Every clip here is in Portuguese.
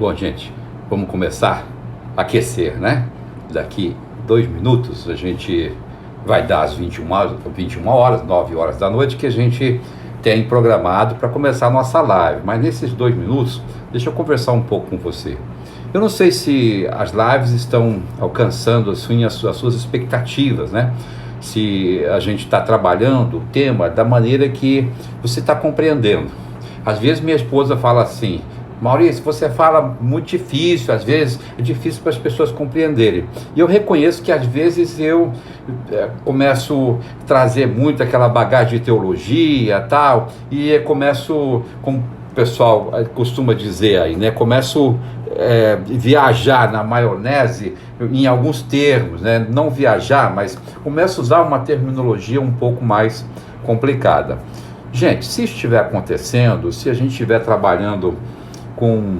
Bom, gente, vamos começar a aquecer, né? Daqui 2 minutos a gente vai dar às 21 horas, 9 horas da noite, que a gente tem programado para começar a nossa live. Mas nesses 2 minutos, deixa eu conversar um pouco com você. Eu não sei se as lives estão alcançando assim, as suas expectativas, né? Se a gente está trabalhando o tema da maneira que você está compreendendo. Às vezes minha esposa fala assim: Maurício, você fala muito difícil, às vezes é difícil para as pessoas compreenderem. E eu reconheço que às vezes eu começo a trazer muito aquela bagagem de teologia tal, e começo, como o pessoal costuma dizer aí, né? Começo viajar na maionese em alguns termos, né? Não viajar, mas começo a usar uma terminologia um pouco mais complicada. Gente, se estiver acontecendo, se a gente estiver trabalhando com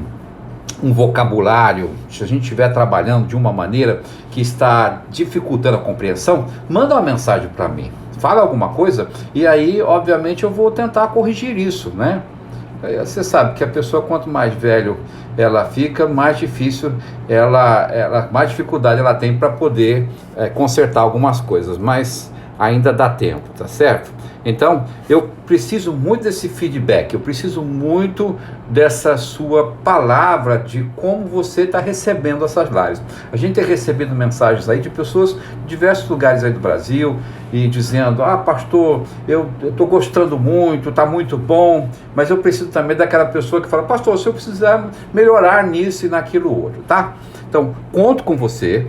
um vocabulário, se a gente estiver trabalhando de uma maneira que está dificultando a compreensão, manda uma mensagem para mim, fala alguma coisa, e aí, obviamente, eu vou tentar corrigir isso, né? Você sabe que a pessoa, quanto mais velho ela fica, mais difícil mais dificuldade ela tem para poder consertar algumas coisas, mas ainda dá tempo, tá certo? Então, eu preciso muito desse feedback, eu preciso muito dessa sua palavra de como você está recebendo essas lives. A gente tem recebido mensagens aí de pessoas de diversos lugares aí do Brasil e dizendo: pastor, eu estou gostando muito, está muito bom, mas eu preciso também daquela pessoa que fala: pastor, se eu precisar melhorar nisso e naquilo outro, tá? Então, conto com você,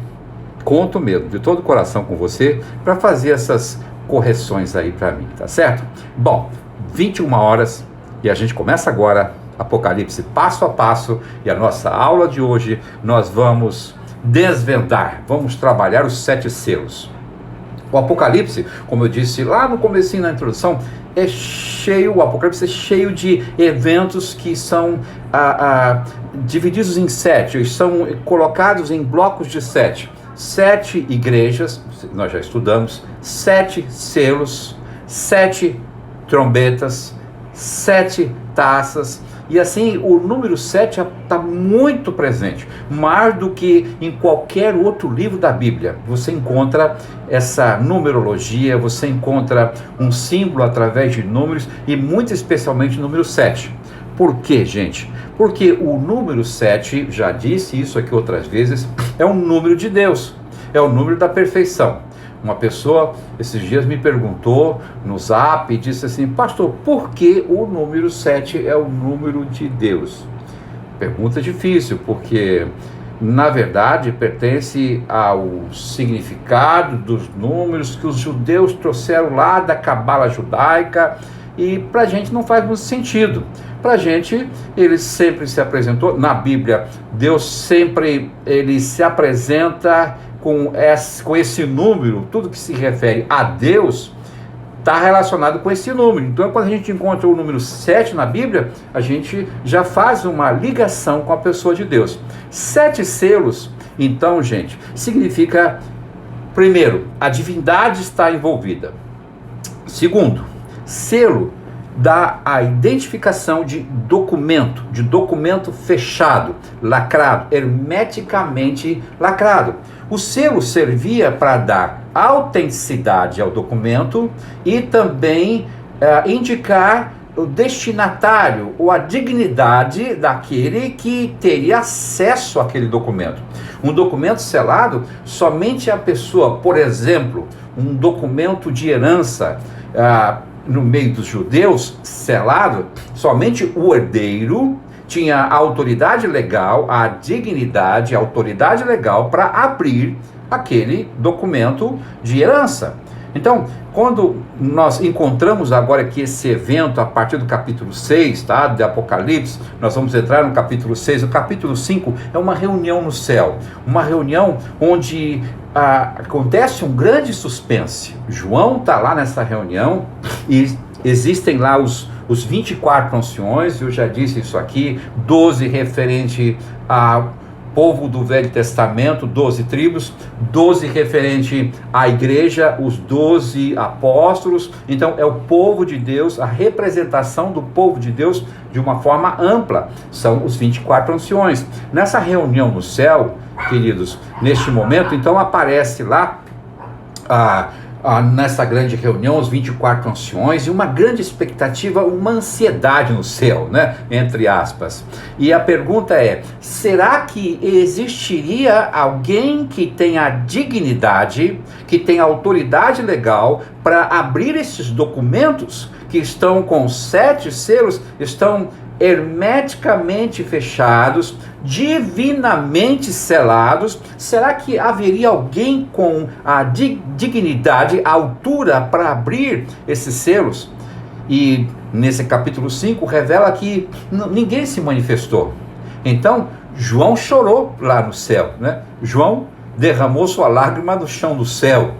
conto mesmo, de todo o coração com você, para fazer essas correções aí para mim, tá certo? Bom, 21 horas e a gente começa agora Apocalipse passo a passo, e a nossa aula de hoje nós vamos desvendar, vamos trabalhar os 7 selos. O Apocalipse, como eu disse lá no comecinho na introdução, o Apocalipse é cheio de eventos que são divididos em 7, eles são colocados em blocos de 7. 7 igrejas, nós já estudamos, 7 selos, 7 trombetas, 7 taças, e assim o número 7 está muito presente, mais do que em qualquer outro livro da Bíblia. Você encontra essa numerologia, você encontra um símbolo através de números, e muito especialmente o número 7. Por quê, gente? Porque o número 7, já disse isso aqui outras vezes, é um número de Deus, é o número da perfeição. Uma pessoa esses dias me perguntou no Zap e disse assim: pastor, por que o número 7 é o número de Deus? Pergunta difícil, porque na verdade pertence ao significado dos números que os judeus trouxeram lá da cabala judaica, e para a gente não faz muito sentido. Para a gente, ele sempre se apresentou, na Bíblia, Deus sempre ele se apresenta com esse número, tudo que se refere a Deus está relacionado com esse número. Então, quando a gente encontra o número 7 na Bíblia, a gente já faz uma ligação com a pessoa de Deus. 7 selos, então, gente, significa, primeiro, a divindade está envolvida. Segundo, selo dá a identificação de documento fechado, lacrado, hermeticamente lacrado. O selo servia para dar autenticidade ao documento e também indicar o destinatário ou a dignidade daquele que teria acesso àquele documento. Um documento selado, somente a pessoa, por exemplo, um documento de herança, no meio dos judeus, selado, somente o herdeiro tinha a autoridade legal, a dignidade, a autoridade legal para abrir aquele documento de herança. Então, quando nós encontramos agora aqui esse evento a partir do capítulo 6, tá, de Apocalipse, nós vamos entrar no capítulo 6, o capítulo 5 é uma reunião no céu, uma reunião onde acontece um grande suspense. João está lá nessa reunião e existem lá os 24 anciões, eu já disse isso aqui, 12 referente a povo do Velho Testamento, 12 tribos, 12 referente à igreja, os 12 apóstolos. Então é o povo de Deus, a representação do povo de Deus de uma forma ampla, são os 24 anciões. Nessa reunião no céu, queridos, neste momento, então aparece lá nessa grande reunião, os 24 anciões, e uma grande expectativa, uma ansiedade no céu, né? Entre aspas. E a pergunta é: será que existiria alguém que tenha dignidade, que tenha autoridade legal para abrir esses documentos que estão com 7 selos, estão hermeticamente fechados, divinamente selados? Será que haveria alguém com a dignidade, a altura para abrir esses selos? E nesse capítulo 5 revela que ninguém se manifestou. Então João chorou lá no céu, né? João derramou sua lágrima no chão do céu.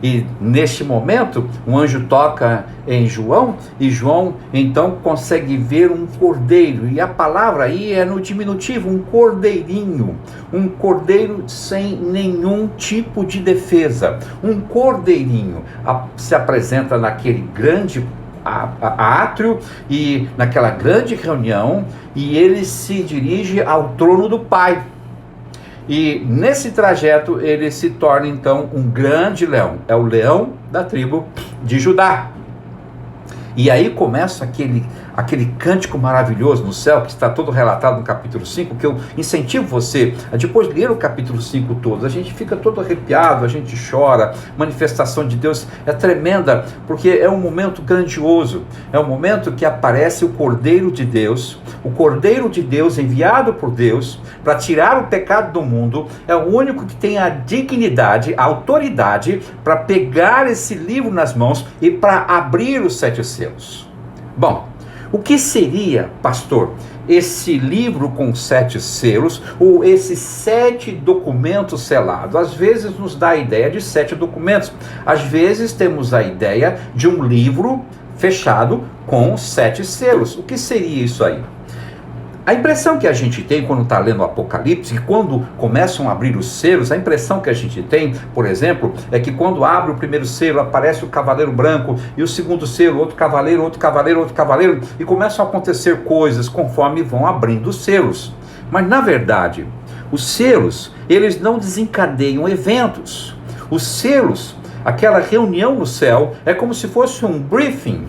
E neste momento, um anjo toca em João, e João então consegue ver um cordeiro, e a palavra aí é no diminutivo, um cordeirinho, um cordeiro sem nenhum tipo de defesa, um cordeirinho se apresenta naquele grande átrio e naquela grande reunião, e ele se dirige ao trono do Pai. E nesse trajeto ele se torna então um grande leão, é o leão da tribo de Judá. E aí começa aquele cântico maravilhoso no céu, que está todo relatado no capítulo 5, que eu incentivo você a depois ler o capítulo 5 todo. A gente fica todo arrepiado, a gente chora, manifestação de Deus é tremenda, porque é um momento grandioso, é um momento que aparece o Cordeiro de Deus enviado por Deus para tirar o pecado do mundo, é o único que tem a dignidade, a autoridade para pegar esse livro nas mãos e para abrir os 7 selos. Bom, o que seria, pastor, esse livro com 7 selos, ou esses 7 documentos selados? Às vezes nos dá a ideia de 7 documentos, às vezes temos a ideia de um livro fechado com 7 selos. O que seria isso aí? A impressão que a gente tem quando está lendo o Apocalipse, que quando começam a abrir os selos, a impressão que a gente tem, por exemplo, é que quando abre o primeiro selo, aparece o cavaleiro branco, e o segundo selo, outro cavaleiro, e começam a acontecer coisas conforme vão abrindo os selos. Mas na verdade, os selos, eles não desencadeiam eventos. Os selos, aquela reunião no céu, é como se fosse um briefing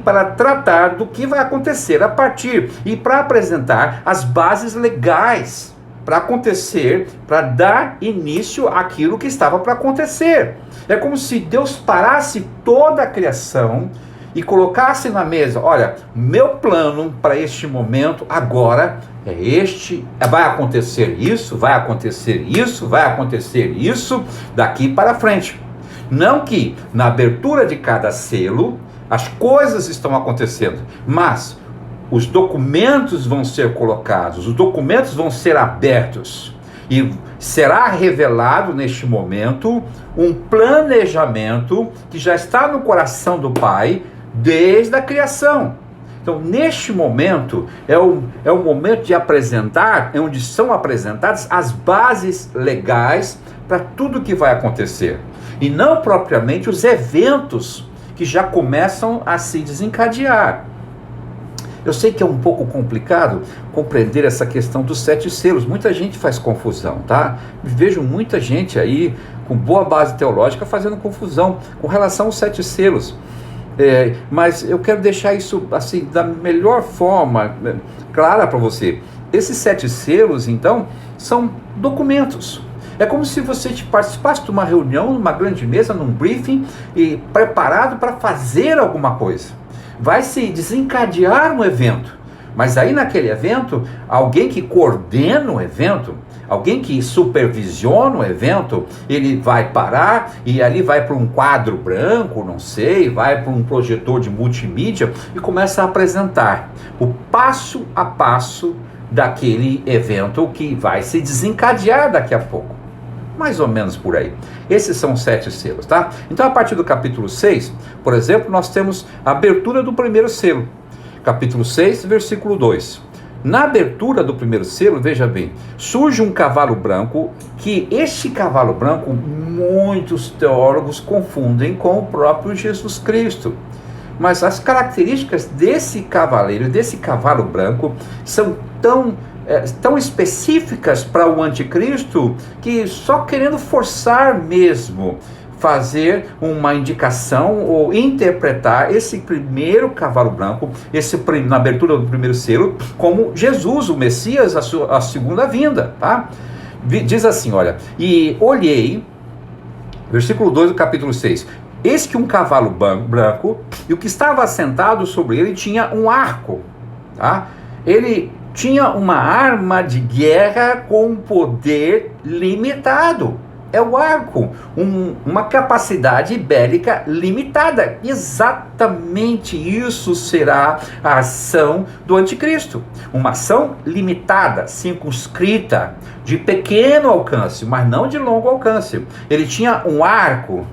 para tratar do que vai acontecer a partir e para apresentar as bases legais para acontecer, para dar início àquilo que estava para acontecer. É como se Deus parasse toda a criação e colocasse na mesa: olha, meu plano para este momento agora é este, vai acontecer isso, vai acontecer isso, vai acontecer isso daqui para frente. Não que na abertura de cada selo as coisas estão acontecendo, mas os documentos vão ser colocados, os documentos vão ser abertos, e será revelado neste momento um planejamento que já está no coração do Pai desde a criação. Então, neste momento, é o momento de apresentar, é onde são apresentadas as bases legais para tudo que vai acontecer, e não propriamente os eventos que já começam a se desencadear. Eu sei que é um pouco complicado compreender essa questão dos 7 selos. Muita gente faz confusão, tá? Vejo muita gente aí com boa base teológica fazendo confusão com relação aos 7 selos. Mas eu quero deixar isso assim da melhor forma clara para você. Esses 7 selos, então, são documentos. É como se você participasse de uma reunião, numa grande mesa, num briefing, e preparado para fazer alguma coisa. Vai se desencadear um evento, mas aí naquele evento, alguém que coordena o evento, alguém que supervisiona o evento, ele vai parar e ali vai para um quadro branco, não sei, vai para um projetor de multimídia e começa a apresentar o passo a passo daquele evento que vai se desencadear daqui a pouco. Mais ou menos por aí. Esses são os 7 selos, tá? Então, a partir do capítulo 6, por exemplo, nós temos a abertura do primeiro selo. Capítulo 6, versículo 2. Na abertura do primeiro selo, veja bem, surge um cavalo branco, que este cavalo branco muitos teólogos confundem com o próprio Jesus Cristo. Mas as características desse cavaleiro, desse cavalo branco, são tão específicas para o anticristo, que só querendo forçar mesmo fazer uma indicação ou interpretar esse primeiro cavalo branco, na abertura do primeiro selo, como Jesus, o Messias, a segunda vinda, tá? Diz assim, olha, e olhei, versículo 2 do capítulo 6, eis que um cavalo branco, e o que estava assentado sobre ele tinha um arco, tá? Ele tinha uma arma de guerra com poder limitado. É o arco, uma capacidade bélica limitada. Exatamente isso será a ação do anticristo. Uma ação limitada, circunscrita, de pequeno alcance, mas não de longo alcance. Ele tinha um arco.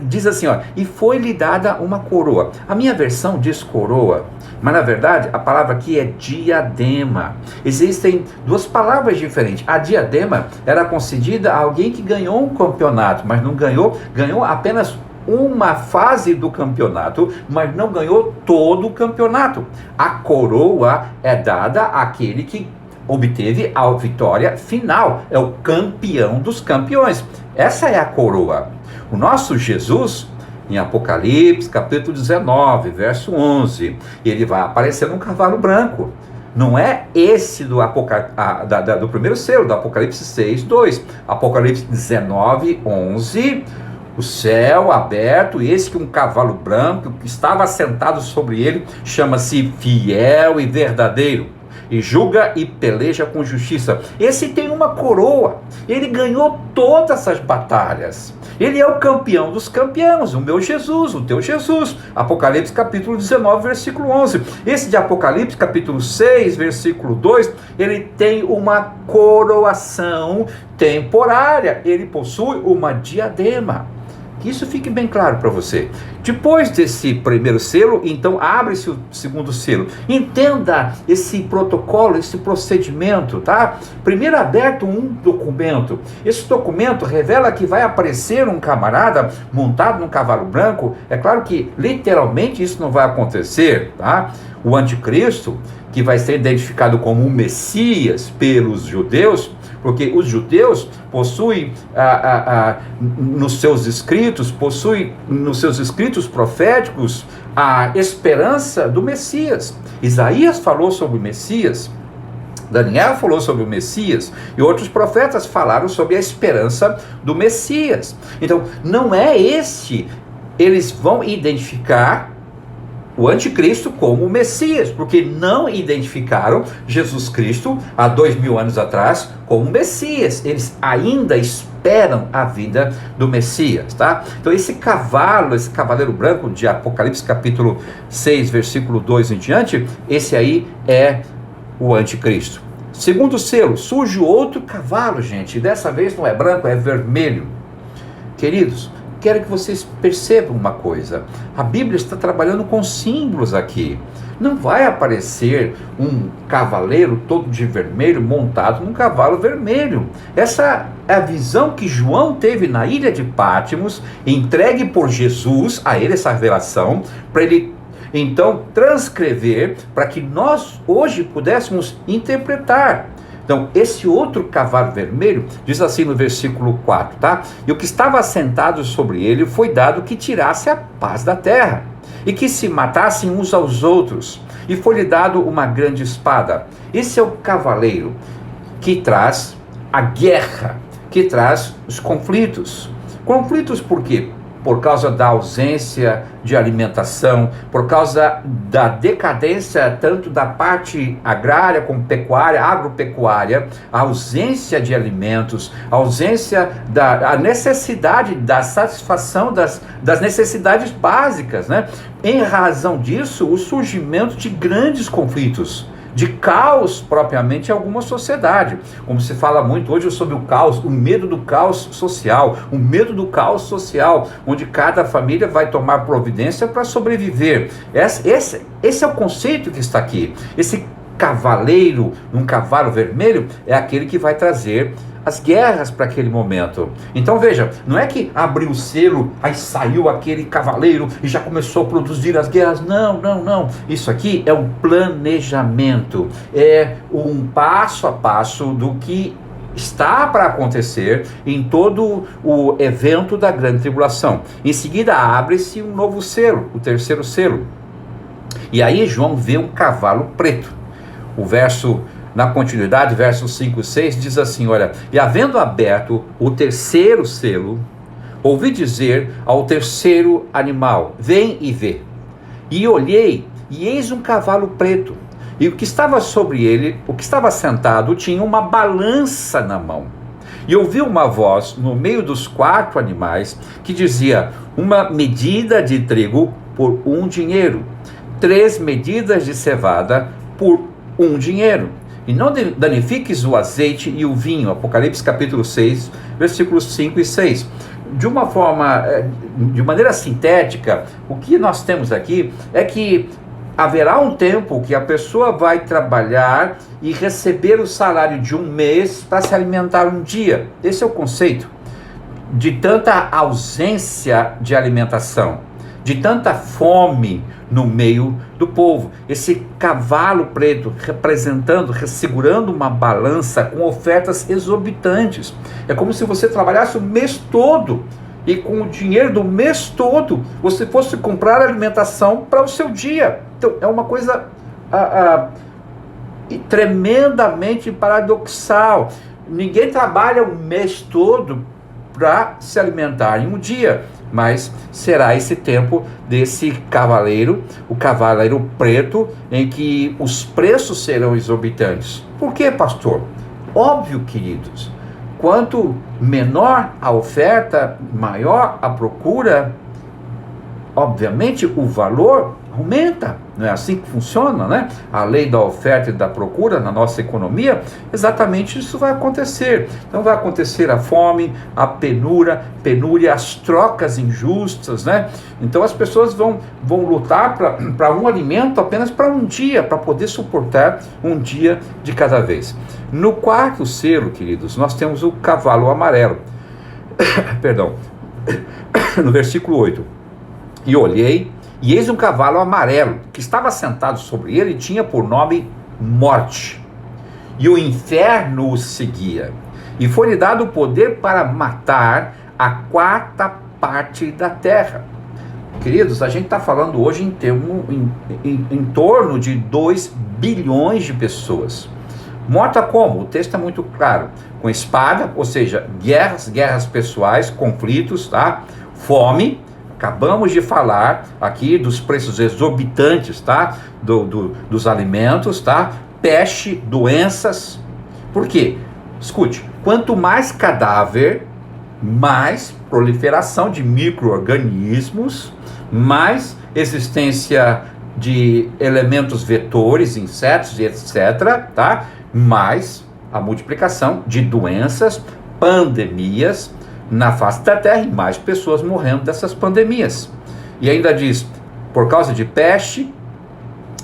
Diz assim, ó, e foi-lhe dada uma coroa. A minha versão diz coroa, mas na verdade a palavra aqui é diadema. Existem duas palavras diferentes. A diadema era concedida a alguém que ganhou um campeonato, mas não ganhou apenas uma fase do campeonato, mas não ganhou todo o campeonato. A coroa é dada àquele que obteve a vitória final, é o campeão dos campeões. Essa é a coroa. O nosso Jesus, em Apocalipse, capítulo 19, verso 11, ele vai aparecer num cavalo branco. Não é esse do primeiro selo, do Apocalipse 6, 2. Apocalipse 19, 11, o céu aberto, e eis que um cavalo branco, que estava sentado sobre ele, chama-se Fiel e Verdadeiro, e julga e peleja com justiça. Esse tem uma coroa, ele ganhou todas as batalhas, ele é o campeão dos campeões, o meu Jesus, o teu Jesus. Apocalipse capítulo 19, versículo 11. Esse de Apocalipse capítulo 6, versículo 2, ele tem uma coroação temporária, ele possui uma diadema. Que isso fique bem claro para você. Depois desse primeiro selo, então abre-se o segundo selo. Entenda esse protocolo, esse procedimento, tá? Primeiro aberto um documento. Esse documento revela que vai aparecer um camarada montado num cavalo branco. É claro que literalmente isso não vai acontecer, tá? O anticristo, que vai ser identificado como o Messias pelos judeus, porque os judeus possuem nos seus escritos proféticos a esperança do Messias. Isaías falou sobre o Messias, Daniel falou sobre o Messias, e outros profetas falaram sobre a esperança do Messias. Então, não é eles vão identificar o anticristo como o Messias, porque não identificaram Jesus Cristo há 2000 anos atrás como Messias. Eles ainda esperam a vida do Messias, tá? Então esse cavaleiro branco de Apocalipse capítulo 6, versículo 2 em diante, esse aí é o anticristo. Segundo selo, surge outro cavalo, gente, e dessa vez não é branco, é vermelho. Queridos, quero que vocês percebam uma coisa. A Bíblia está trabalhando com símbolos aqui. Não vai aparecer um cavaleiro todo de vermelho montado num cavalo vermelho. Essa é a visão que João teve na ilha de Patmos, entregue por Jesus a ele essa revelação, para ele então transcrever, para que nós hoje pudéssemos interpretar. Então, esse outro cavalo vermelho, diz assim no versículo 4, tá? E o que estava assentado sobre ele foi dado que tirasse a paz da terra, e que se matassem uns aos outros, e foi-lhe dado uma grande espada. Esse é o cavaleiro que traz a guerra, que traz os conflitos. Conflitos por quê? Por causa da ausência de alimentação, por causa da decadência tanto da parte agrária como pecuária, agropecuária, a ausência de alimentos, a ausência da necessidade da satisfação das necessidades básicas, né? Em razão disso, o surgimento de grandes conflitos. de caos propriamente em alguma sociedade. Como se fala muito hoje sobre o caos, o medo do caos social, onde cada família vai tomar providência para sobreviver. Esse é o conceito que está aqui. Esse cavaleiro, um cavalo vermelho, é aquele que vai trazer as guerras para aquele momento. Então veja, não é que abriu o selo, aí saiu aquele cavaleiro e já começou a produzir as guerras. Não. Isso aqui é um planejamento, é um passo a passo do que está para acontecer em todo o evento da grande tribulação. Em seguida abre-se um novo selo, o terceiro selo. E aí João vê um cavalo preto. O verso, na continuidade, versos 5 e 6, diz assim, olha, e havendo aberto o terceiro selo, ouvi dizer ao terceiro animal, vem e vê. E olhei, e eis um cavalo preto, e o que estava sobre ele, o que estava sentado, tinha uma balança na mão. E ouvi uma voz no meio dos 4 animais, que dizia, uma medida de trigo por 1 dinheiro, 3 medidas de cevada por 1 dinheiro. E não danifiques o azeite e o vinho. Apocalipse capítulo 6, versículos 5 e 6. De maneira sintética, o que nós temos aqui é que haverá um tempo que a pessoa vai trabalhar e receber o salário de 1 mês para se alimentar um dia. Esse é o conceito de tanta ausência de alimentação, de tanta fome no meio do povo. Esse cavalo preto segurando uma balança com ofertas exorbitantes. É como se você trabalhasse o mês todo e com o dinheiro do mês todo você fosse comprar alimentação para o seu dia. Então é uma coisa tremendamente paradoxal. Ninguém trabalha o mês todo para se alimentar em um dia, mas será esse tempo desse cavaleiro, o cavaleiro preto, em que os preços serão exorbitantes. Por quê, pastor? Óbvio, queridos, quanto menor a oferta, maior a procura, obviamente o valor aumenta. Não é assim que funciona, né? A lei da oferta e da procura na nossa economia, exatamente isso vai acontecer. Então vai acontecer a fome, a penúria, as trocas injustas, né? Então as pessoas vão lutar para um alimento apenas para um dia, para poder suportar um dia de cada vez. No 4º selo, queridos, nós temos o cavalo amarelo. Perdão. No versículo 8. E olhei, e eis um cavalo amarelo, que estava sentado sobre ele, e tinha por nome Morte. E o inferno o seguia. E foi-lhe dado o poder para matar a 4ª parte da terra. Queridos, a gente está falando hoje em torno de 2 bilhões de pessoas. Morta como? O texto é muito claro. Com espada, ou seja, guerras pessoais, conflitos, tá? Fome. Acabamos de falar aqui dos preços exorbitantes, tá? Dos alimentos, tá? Peste, doenças. Por quê? Escute, quanto mais cadáver, mais proliferação de micro-organismos, mais existência de elementos vetores, insetos e etc., tá? Mais a multiplicação de doenças, pandemias na face da terra, e mais pessoas morrendo dessas pandemias. E ainda diz, por causa de peste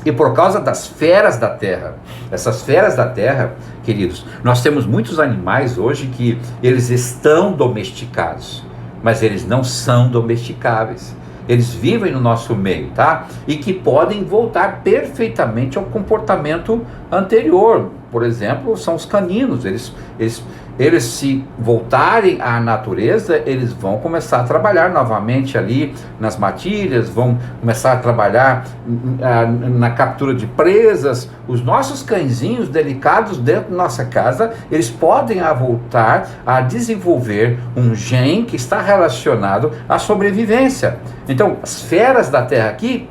e por causa das feras da terra. Essas feras da terra, queridos, nós temos muitos animais hoje que eles estão domesticados, mas eles não são domesticáveis. Eles vivem no nosso meio, tá? E que podem voltar perfeitamente ao comportamento anterior. Por exemplo, são os caninos. Eles se voltarem à natureza, eles vão começar a trabalhar novamente ali nas matilhas, vão começar a trabalhar na captura de presas. Os nossos cãezinhos delicados dentro da nossa casa, eles podem voltar a desenvolver um gene que está relacionado à sobrevivência. Então, as feras da terra aqui,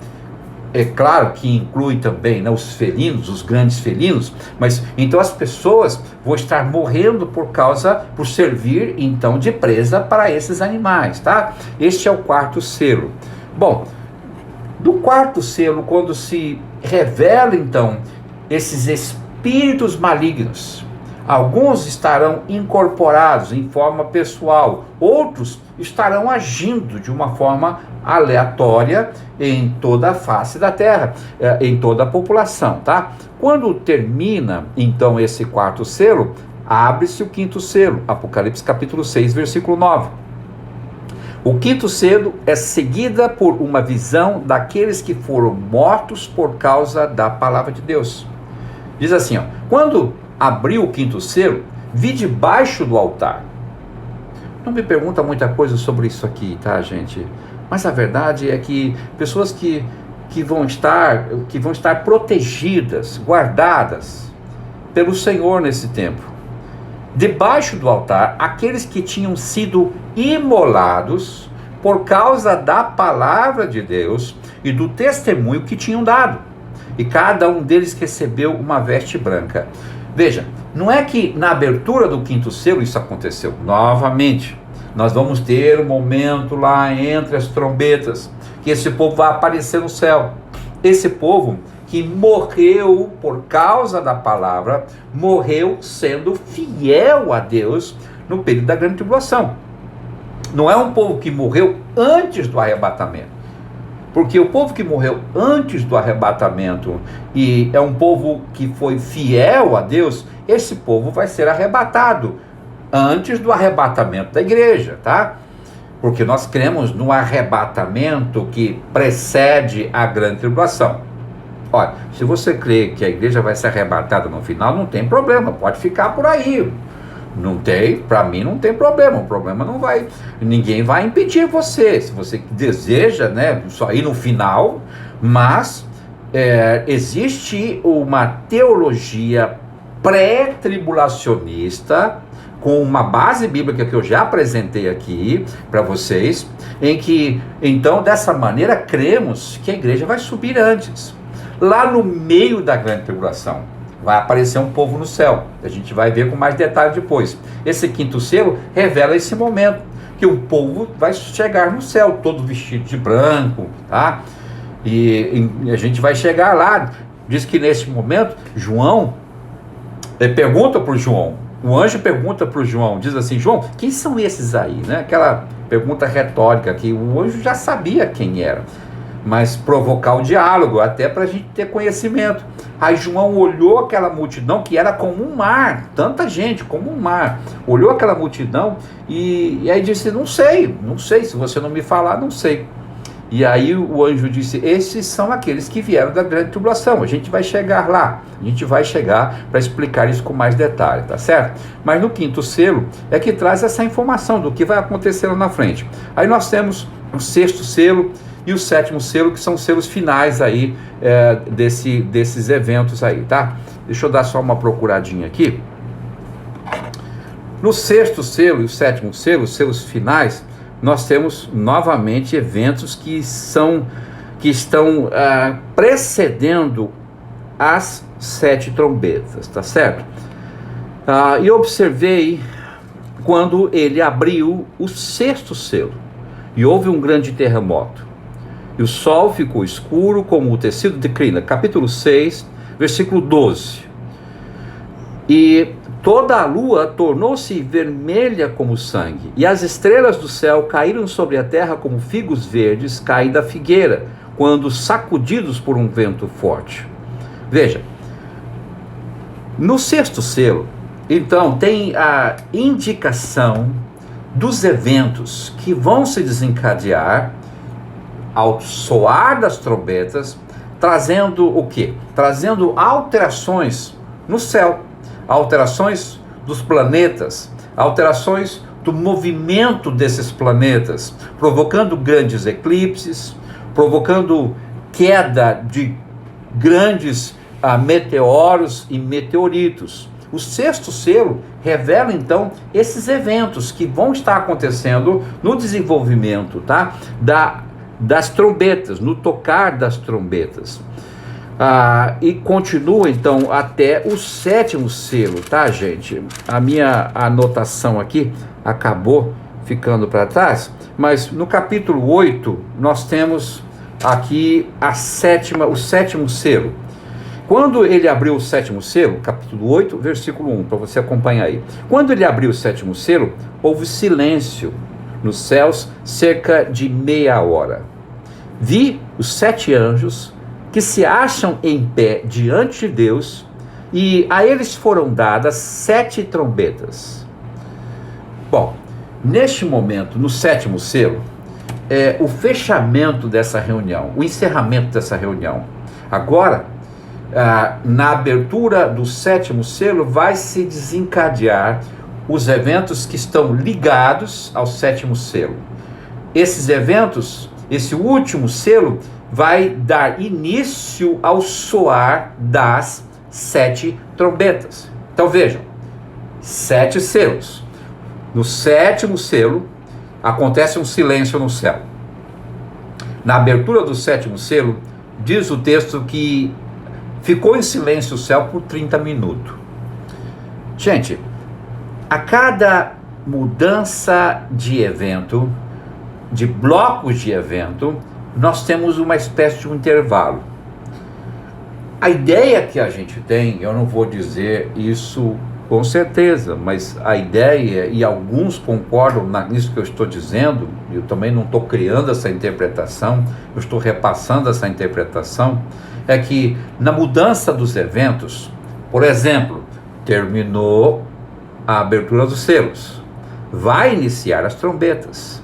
é claro que inclui também, né, os felinos, os grandes felinos, mas então as pessoas vão estar morrendo por servir então de presa para esses animais, tá? Este é o 4º selo. Bom, do 4º selo, quando se revela então esses espíritos malignos. Alguns estarão incorporados em forma pessoal, outros estarão agindo de uma forma aleatória em toda a face da terra, em toda a população, tá? Quando termina, então, esse quarto selo, abre-se o quinto selo, Apocalipse capítulo 6, versículo 9. O quinto selo é seguida por uma visão daqueles que foram mortos por causa da palavra de Deus. Diz assim, ó, quando abriu o quinto selo, vi debaixo do altar. Não me pergunta muita coisa sobre isso aqui, tá, gente? Mas a verdade é que pessoas que vão estar protegidas, guardadas pelo Senhor nesse tempo. Debaixo do altar, aqueles que tinham sido imolados por causa da palavra de Deus e do testemunho que tinham dado. E cada um deles recebeu uma veste branca. Veja, não é que na abertura do quinto selo isso aconteceu. Novamente, nós vamos ter um momento lá entre as trombetas, que esse povo vai aparecer no céu. Esse povo que morreu por causa da palavra, morreu sendo fiel a Deus no período da grande tribulação. Não é um povo que morreu antes do arrebatamento. Porque o povo que morreu antes do arrebatamento e é um povo que foi fiel a Deus, esse povo vai ser arrebatado antes do arrebatamento da igreja, tá? Porque nós cremos no arrebatamento que precede a grande tribulação. Olha, se você crê que a igreja vai ser arrebatada no final, não tem problema, pode ficar por aí. Não tem, para mim não tem problema, o problema não vai, ninguém vai impedir você, se você deseja, né, só ir no final, mas existe uma teologia pré-tribulacionista, com uma base bíblica que eu já apresentei aqui para vocês, em que, então, dessa maneira, cremos que a igreja vai subir antes, lá no meio da grande tribulação. Vai aparecer um povo no céu. A gente vai ver com mais detalhe depois. Esse quinto selo revela esse momento, que o povo vai chegar no céu, todo vestido de branco, tá? E a gente vai chegar lá. Diz que nesse momento, João pergunta para o João, o anjo pergunta para o João, diz assim, João, quem são esses aí? Né? Aquela pergunta retórica que o anjo já sabia quem era, mas provocar o diálogo, até para a gente ter conhecimento. Aí João olhou aquela multidão, que era como um mar, tanta gente, como um mar, olhou aquela multidão e aí disse, não sei, se você não me falar, não sei. E aí o anjo disse, esses são aqueles que vieram da grande tribulação, a gente vai chegar lá, a gente vai chegar para explicar isso com mais detalhe, tá certo? Mas no quinto selo é que traz essa informação do que vai acontecer lá na frente. Aí nós temos o sexto selo e o sétimo selo, que são os selos finais aí desses eventos aí, tá? Deixa eu dar só uma procuradinha aqui. No sexto selo e o sétimo selo, os selos finais, nós temos novamente eventos que estão precedendo as 7 trombetas, tá certo? E observei quando ele abriu o sexto selo e houve um grande terremoto. E o sol ficou escuro como o tecido de crina. Capítulo 6, versículo 12. E toda a lua tornou-se vermelha como sangue, e as estrelas do céu caíram sobre a terra como figos verdes caem da figueira, quando sacudidos por um vento forte. Veja, no sexto selo, então, tem a indicação dos eventos que vão se desencadear ao soar das trombetas, trazendo o quê? Trazendo alterações no céu, alterações dos planetas, alterações do movimento desses planetas, provocando grandes eclipses, provocando queda de grandes meteoros e meteoritos. O sexto selo revela então esses eventos que vão estar acontecendo no desenvolvimento, tá? Das trombetas, no tocar das trombetas. E continua então até o sétimo selo, tá, gente? A minha anotação aqui acabou ficando para trás, mas no capítulo 8 nós temos aqui o sétimo selo. Quando ele abriu o sétimo selo, capítulo 8, versículo 1, para você acompanhar aí. Quando ele abriu o sétimo selo, houve silêncio nos céus cerca de meia hora. Vi os 7 anjos que se acham em pé diante de Deus, e a eles foram dadas 7 trombetas. Bom, neste momento, no sétimo selo, é o fechamento dessa reunião, o encerramento dessa reunião. Agora, na abertura do sétimo selo, vai se desencadear os eventos que estão ligados ao sétimo selo. Esses eventos, esse último selo, vai dar início ao soar das 7 trombetas. Então vejam, 7 selos. No sétimo selo, acontece um silêncio no céu. Na abertura do sétimo selo, diz o texto que ficou em silêncio o céu por 30 minutos. Gente, a cada mudança de evento, de blocos de evento, nós temos uma espécie de um intervalo. A ideia que a gente tem, eu não vou dizer isso com certeza, mas a ideia, e alguns concordam nisso que eu estou dizendo, eu também não estou criando essa interpretação, eu estou repassando essa interpretação, é que na mudança dos eventos, por exemplo, terminou a abertura dos selos, vai iniciar as trombetas.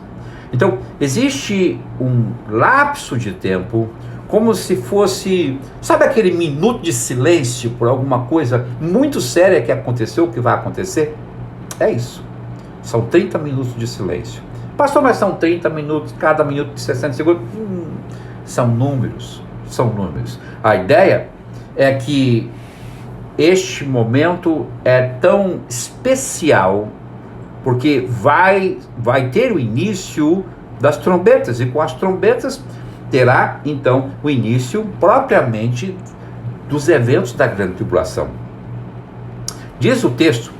Então, existe um lapso de tempo, como se fosse, sabe aquele minuto de silêncio por alguma coisa muito séria que aconteceu, que vai acontecer? É isso. São 30 minutos de silêncio. Pastor, mas são 30 minutos, cada minuto de 60 segundos. São números, são números. A ideia é que este momento é tão especial, porque vai ter o início das trombetas, e com as trombetas terá, então, o início propriamente dos eventos da grande tribulação. Diz o texto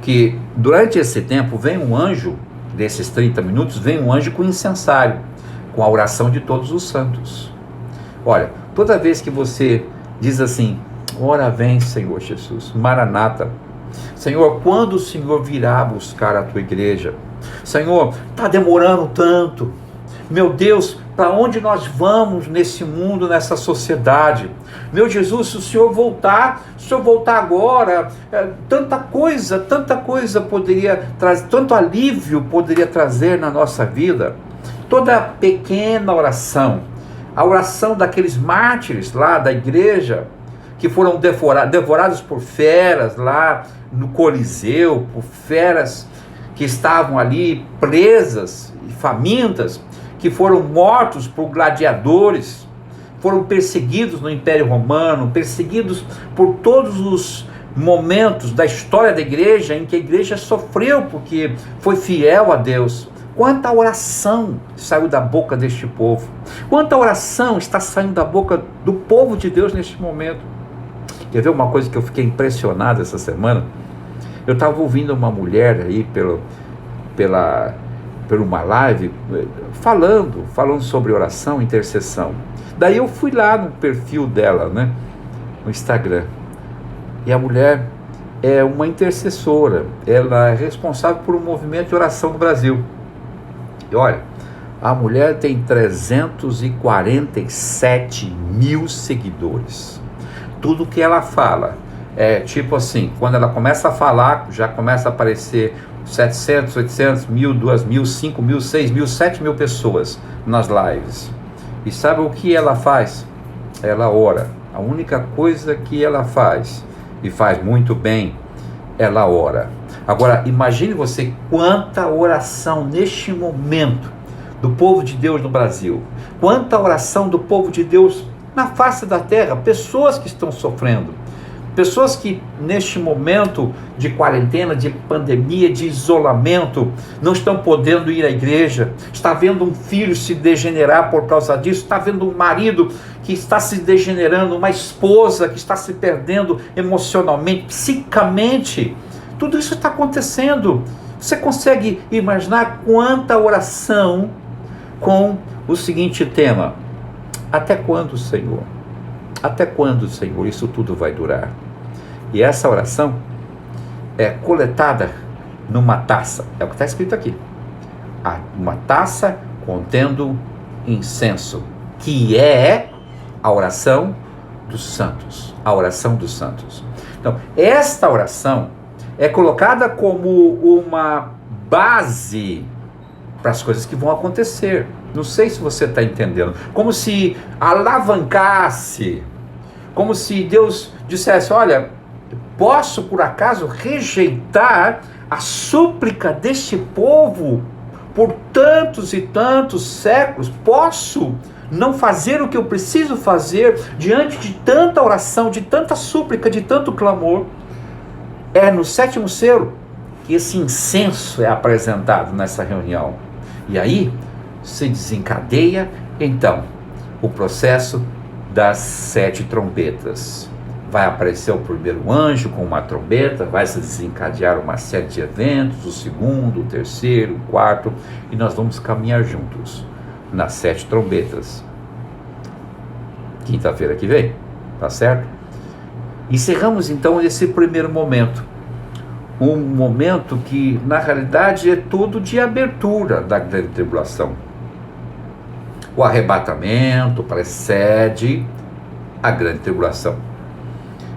que durante esse tempo vem um anjo, desses 30 minutos, vem um anjo com incensário, com a oração de todos os santos. Olha, toda vez que você diz assim, ora vem Senhor Jesus, Maranata, Senhor, quando o Senhor virá buscar a tua igreja? Senhor, está demorando tanto. Meu Deus, para onde nós vamos nesse mundo, nessa sociedade? Meu Jesus, se o Senhor voltar agora, tanta coisa poderia trazer, tanto alívio poderia trazer na nossa vida. Toda pequena oração, a oração daqueles mártires lá da igreja, que foram devorados por feras lá no Coliseu, por feras que estavam ali presas e famintas, que foram mortos por gladiadores, foram perseguidos no Império Romano, perseguidos por todos os momentos da história da igreja em que a igreja sofreu porque foi fiel a Deus. Quanta oração saiu da boca deste povo, quanta oração está saindo da boca do povo de Deus neste momento. Quer ver uma coisa que eu fiquei impressionado essa semana? Eu estava ouvindo uma mulher aí por uma live, falando sobre oração, intercessão. Daí eu fui lá no perfil dela, né, no Instagram, e a mulher é uma intercessora, ela é responsável por um movimento de oração no Brasil. E olha, a mulher tem 347 mil seguidores. Tudo que ela fala é tipo assim, quando ela começa a falar, já começa a aparecer 700, 800, 1.000, 2.000, 5.000, 6.000, 7.000 pessoas nas lives. E sabe o que ela faz? Ela ora. A única coisa que ela faz, e faz muito bem, ela ora. Agora, imagine você quanta oração neste momento do povo de Deus no Brasil. Quanta oração do povo de Deus na face da terra. Pessoas que estão sofrendo. Pessoas que neste momento de quarentena, de pandemia, de isolamento, não estão podendo ir à igreja, está vendo um filho se degenerar por causa disso, está vendo um marido que está se degenerando, uma esposa que está se perdendo emocionalmente, psicamente. Tudo isso está acontecendo. Você consegue imaginar quanta oração com o seguinte tema: até quando, Senhor? Até quando, Senhor, isso tudo vai durar? E essa oração é coletada numa taça, é o que está escrito aqui. Uma taça contendo incenso, que é a oração dos santos. A oração dos santos. Então, esta oração é colocada como uma base para as coisas que vão acontecer. Não sei se você está entendendo. Como se alavancasse, como se Deus dissesse, olha, posso por acaso rejeitar a súplica deste povo por tantos e tantos séculos? Posso não fazer o que eu preciso fazer diante de tanta oração, de tanta súplica, de tanto clamor? É no 7º selo que esse incenso é apresentado nessa reunião. E aí se desencadeia, então, o processo das 7 trombetas. Vai aparecer o primeiro anjo com uma trombeta, vai se desencadear uma série de eventos, o segundo, o terceiro, o quarto, e nós vamos caminhar juntos nas 7 trombetas. Quinta-feira que vem, tá certo? Encerramos então esse primeiro momento. Um momento que, na realidade, é todo de abertura da grande tribulação. O arrebatamento precede a grande tribulação.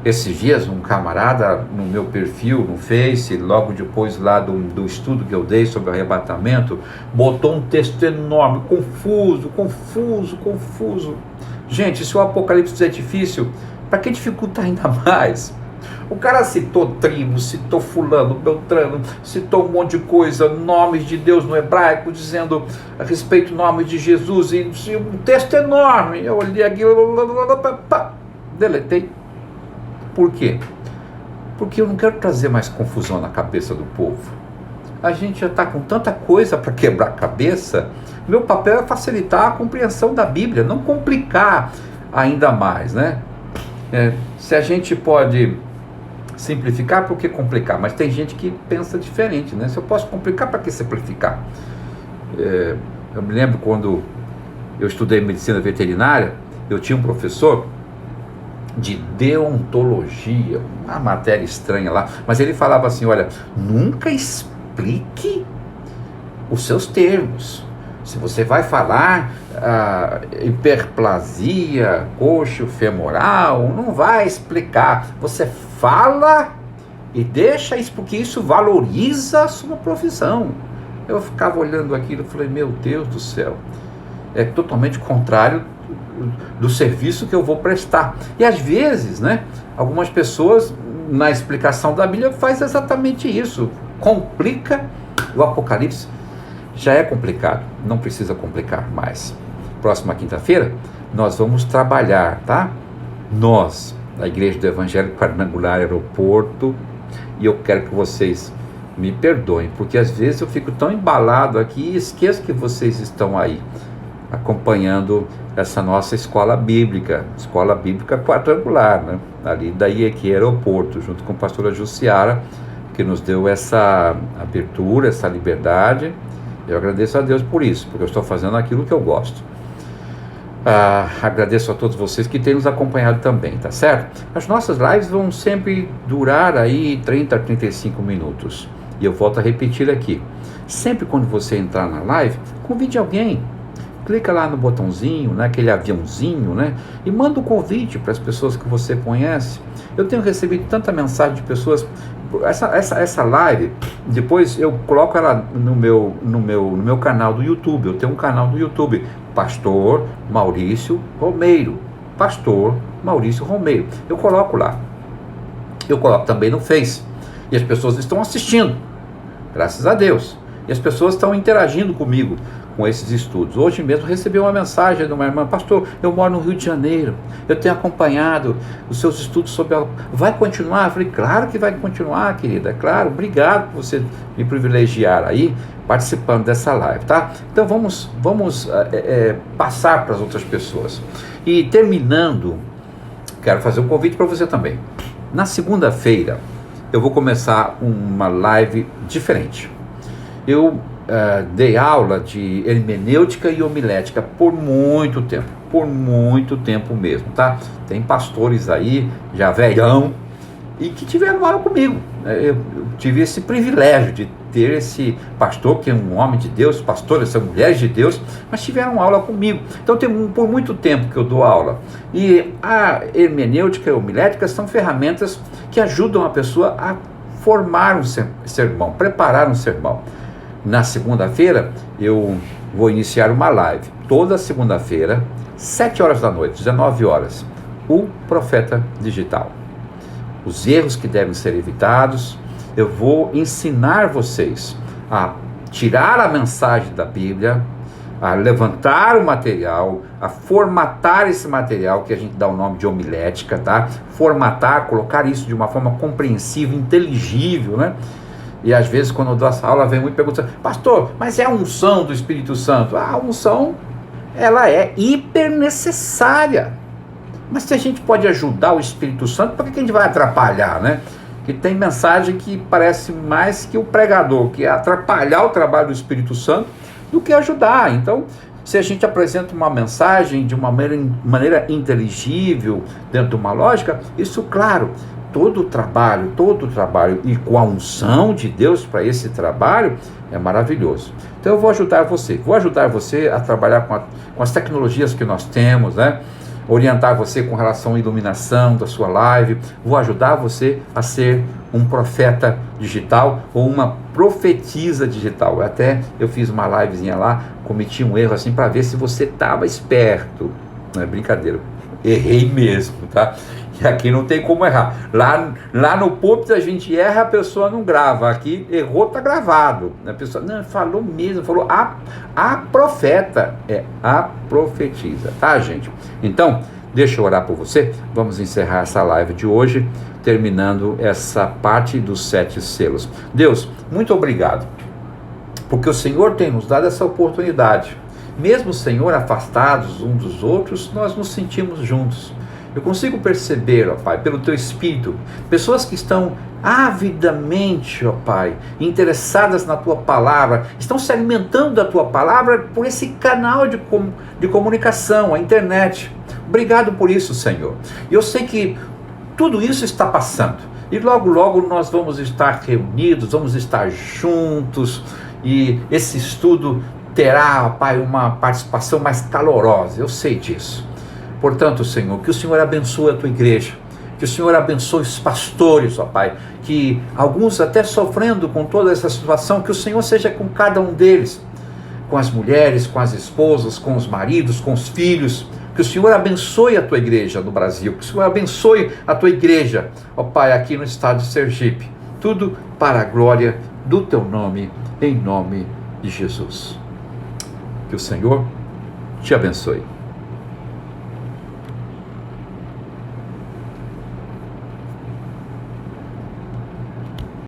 Esses dias, um camarada no meu perfil, no Face, logo depois lá do estudo que eu dei sobre o arrebatamento, botou um texto enorme, confuso. Gente, se o Apocalipse é difícil, para que dificultar ainda mais? O cara citou tribo, citou fulano, beltrano, citou um monte de coisa, nomes de Deus no hebraico, dizendo a respeito do nome de Jesus, e um texto enorme. Eu olhei aqui, deletei. Por quê? Porque eu não quero trazer mais confusão na cabeça do povo. A gente já está com tanta coisa para quebrar a cabeça. Meu papel é facilitar a compreensão da Bíblia, não complicar ainda mais, né? Se a gente pode simplificar, por que complicar? Mas tem gente que pensa diferente, né? Se eu posso complicar, para que simplificar? Eu me lembro quando eu estudei medicina veterinária, eu tinha um professor de deontologia, uma matéria estranha lá, mas ele falava assim, olha, nunca explique os seus termos. Se você vai falar hiperplasia coxo-femoral, não vai explicar, você fala e deixa isso, porque isso valoriza a sua profissão. Eu ficava olhando aquilo e falei, meu Deus do céu, é totalmente contrário do serviço que eu vou prestar. E às vezes, né, algumas pessoas na explicação da Bíblia faz exatamente isso, complica. O Apocalipse já é complicado, não precisa complicar mais. Próxima quinta-feira nós vamos trabalhar, tá? Nós, da Igreja do Evangelho Quadrangular Aeroporto, e eu quero que vocês me perdoem, porque às vezes eu fico tão embalado aqui e esqueço que vocês estão aí acompanhando essa nossa escola bíblica quadrangular, né? Ali da IEQ Aeroporto, junto com a pastora Jussiara, que nos deu essa abertura, essa liberdade. Eu agradeço a Deus por isso, porque eu estou fazendo aquilo que eu gosto. Agradeço a todos vocês que têm nos acompanhado também, tá certo? As nossas lives vão sempre durar aí 30 a 35 minutos. E eu volto a repetir aqui. Sempre quando você entrar na live, convide alguém. Clica lá no botãozinho, naquele aviãozinho, né? E manda um convite para as pessoas que você conhece. Eu tenho recebido tanta mensagem de pessoas. Essa live, depois eu coloco ela no meu canal do YouTube. Eu tenho um canal do YouTube, Pastor Maurício Romeiro. Pastor Maurício Romeiro. Eu coloco lá. Eu coloco também no Face. E as pessoas estão assistindo. Graças a Deus. E as pessoas estão interagindo comigo com esses estudos. Hoje mesmo recebi uma mensagem de uma irmã: pastor, eu moro no Rio de Janeiro, eu tenho acompanhado os seus estudos sobre vai continuar? Eu falei, claro que vai continuar, querida, é claro, obrigado por você me privilegiar aí, participando dessa live, tá? Então vamos passar para as outras pessoas. E terminando, quero fazer um convite para você também. Na segunda-feira, eu vou começar uma live diferente. Eu dei aula de hermenêutica e homilética por muito tempo mesmo, tá? Tem pastores aí, já velhão, e que tiveram aula comigo. Eu tive esse privilégio de ter esse pastor, que é um homem de Deus, pastores são mulheres de Deus, mas tiveram aula comigo. Então tem por muito tempo que eu dou aula. E a hermenêutica e a homilética são ferramentas que ajudam a pessoa a formar um sermão, preparar um sermão. Na segunda-feira eu vou iniciar uma live, toda segunda-feira, 7 horas da noite, 19 horas, o Profeta Digital. Os erros que devem ser evitados, eu vou ensinar vocês a tirar a mensagem da Bíblia, a levantar o material, a formatar esse material, que a gente dá o nome de homilética, tá? Formatar, colocar isso de uma forma compreensível, inteligível, né? E às vezes quando eu dou essa aula, vem muito perguntando: pastor, mas é a unção do Espírito Santo? A unção, ela é hiper necessária. Mas se a gente pode ajudar o Espírito Santo, por que a gente vai atrapalhar, né? Que tem mensagem que parece mais que o pregador, que é atrapalhar o trabalho do Espírito Santo, do que ajudar. Então, se a gente apresenta uma mensagem de uma maneira inteligível, dentro de uma lógica, isso, claro, todo o trabalho e com a unção de Deus para esse trabalho é maravilhoso. Então eu vou ajudar você a trabalhar com as tecnologias que nós temos, né? Orientar você com relação à iluminação da sua live, vou ajudar você a ser um profeta digital ou uma profetisa digital. Eu fiz uma livezinha lá, cometi um erro assim para ver se você estava esperto. Não é brincadeira, errei mesmo, tá? E aqui não tem como errar. Lá no púlpito a gente erra, a pessoa não grava. Aqui errou, tá gravado. A pessoa não falou mesmo, falou a profeta, a profetisa, tá, gente? Então, deixa eu orar por você. Vamos encerrar essa live de hoje, terminando essa parte dos 7 selos. Deus, muito obrigado, porque o Senhor tem nos dado essa oportunidade. Mesmo, Senhor, afastados uns dos outros, nós nos sentimos juntos. Eu consigo perceber, ó Pai, pelo Teu Espírito, pessoas que estão avidamente, ó Pai, interessadas na Tua Palavra, estão se alimentando da Tua Palavra por esse canal de comunicação, a internet. Obrigado por isso, Senhor. Eu sei que tudo isso está passando, e logo, logo nós vamos estar reunidos, vamos estar juntos, e esse estudo terá, ó Pai, uma participação mais calorosa, eu sei disso. Portanto, Senhor, que o Senhor abençoe a Tua igreja, que o Senhor abençoe os pastores, ó Pai, que alguns até sofrendo com toda essa situação, que o Senhor seja com cada um deles, com as mulheres, com as esposas, com os maridos, com os filhos, que o Senhor abençoe a Tua igreja no Brasil, que o Senhor abençoe a Tua igreja, ó Pai, aqui no estado de Sergipe, tudo para a glória do Teu nome, em nome de Jesus. Que o Senhor te abençoe.